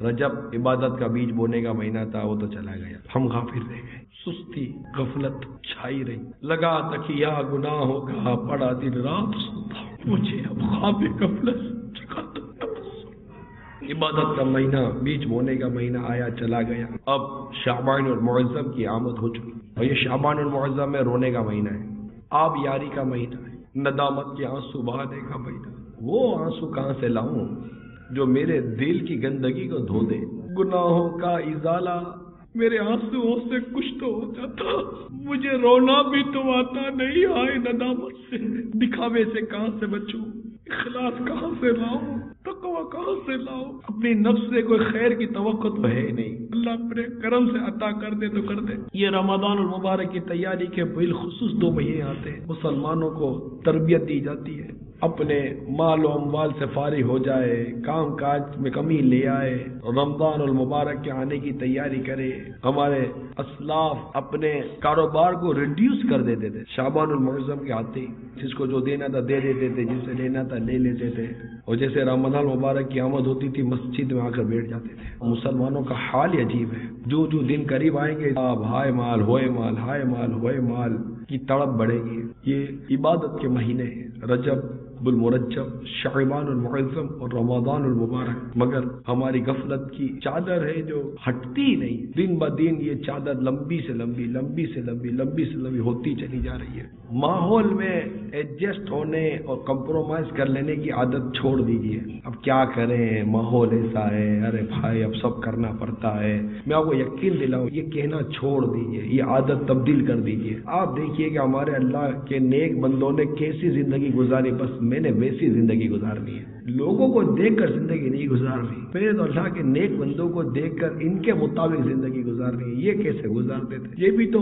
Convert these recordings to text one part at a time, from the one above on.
رجب عبادت کا بیج بونے کا مہینہ تھا، وہ تو چلا گیا، ہم غافل رہ گئے، سستی غفلت چھائی رہی، لگا تکیا گناہوں کا، پڑا دن رات سوتا، مجھے اب خواب غفلت جگا دو۔ عبادت کا مہینہ، بیج بونے کا مہینہ آیا چلا گیا، اب شعبان المعظم کی آمد ہو چکی، اور یہ شعبان المعظم میں رونے کا مہینہ ہے، آب یاری کا مہینہ ہے، ندامت کے آنسو بہانے کا مہینہ۔ وہ آنسو کہاں سے لاؤں جو میرے دل کی گندگی کو دھو دے؟ گناہوں کا ازالہ میرے آنسوؤں سے کچھ تو ہو جاتا، مجھے رونا بھی تو آتا نہیں، آئے ندامت سے، دکھاوے سے کہاں سے بچوں، اخلاص کہاں سے لاؤں، تقوی کہاں سے لاؤں؟ اپنی نفس سے کوئی خیر کی توقع تو ہے نہیں، اللہ اپنے کرم سے عطا کر دے تو کر دے۔ یہ رمضان المبارک کی تیاری کے بالخصوص 2 مہینے آتے ہیں، مسلمانوں کو تربیت دی جاتی ہے، اپنے مال و اموال سے فارغ ہو جائے، کام کاج میں کمی لے آئے، رمضان المبارک کے آنے کی تیاری کرے۔ ہمارے اسلاف اپنے کاروبار کو ریڈیوس کر دیتے تھے، شعبان المعظم کے آتے ہی جس کو جو دینا تھا دے دیتے تھے، جن سے لینا تھا لے لیتے تھے، اور جیسے رمضان المبارک کی آمد ہوتی تھی مسجد میں آ کر بیٹھ جاتے تھے۔ مسلمانوں کا حال ہی عجیب ہے، جو دن قریب آئیں گے ہائے مال ہوئے مال، ہائے مال ہوئے مال کی تڑپ بڑھے گی۔ یہ عبادت کے مہینے ہیں، رجب المرجب، شعبان المعظم اور رمضان المبارک، مگر ہماری غفلت کی چادر ہے جو ہٹتی نہیں، دن بدن یہ چادر لمبی سے لمبی، لمبی سے لمبی، لمبی سے لمبی ہوتی چلی جا رہی ہے۔ ماحول میں ایڈجسٹ ہونے اور کمپرومائز کر لینے کی عادت چھوڑ دیجیے، اب کیا کریں، ماحول ایسا ہے، ارے بھائی اب سب کرنا پڑتا ہے۔ میں آپ کو یقین دلاؤں، یہ کہنا چھوڑ دیجیے، یہ عادت تبدیل کر دیجیے۔ آپ دیکھیے کہ ہمارے اللہ کے نیک بندوں نے کیسی زندگی گزاری، بس میں نے ویسی زندگی گزارنی ہے، لوگوں کو دیکھ کر زندگی نہیں گزارنی، میں نے تو اللہ کے نیک بندوں کو دیکھ کر ان کے مطابق زندگی گزارنی ہے۔ یہ کیسے گزارتے تھے؟ یہ بھی تو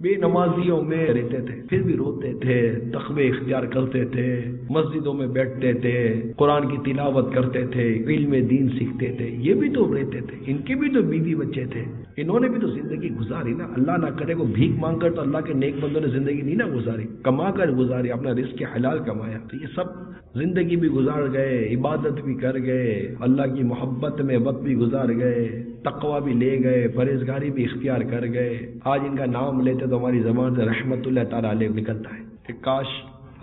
بے نمازیوں میں رہتے تھے، پھر بھی روتے تھے، تقوی اختیار کرتے تھے، مسجدوں میں بیٹھتے تھے، قرآن کی تلاوت کرتے تھے، علم دین سیکھتے تھے، یہ بھی تو رہتے تھے، ان کے بھی تو بیوی بچے تھے، انہوں نے بھی تو زندگی گزاری نا۔ اللہ نہ کرے کو بھیک مانگ کر تو اللہ کے نیک بندوں نے زندگی نہیں نا گزاری، کما کر گزاری، اپنا رزق حلال کمایا۔ تو یہ سب زندگی بھی گزار گئے، عبادت بھی کر گئے، اللہ کی محبت میں وقت بھی گزار گئے، تقوی بھی لے گئے، پرہیزگاری بھی اختیار کر گئے۔ آج ان کا نام لیتے تو ہماری زبان سے رحمت اللہ تعالیٰ علیہ نکلتا ہے کہ کاش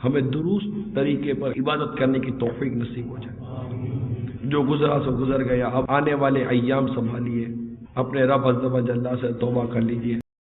ہمیں درست طریقے پر عبادت کرنے کی توفیق نصیب ہو جائے۔ جو گزرا سو گزر گیا، اب آنے والے ایام سنبھالیے، اپنے رب عز و جل سے توبہ کر لیجیے۔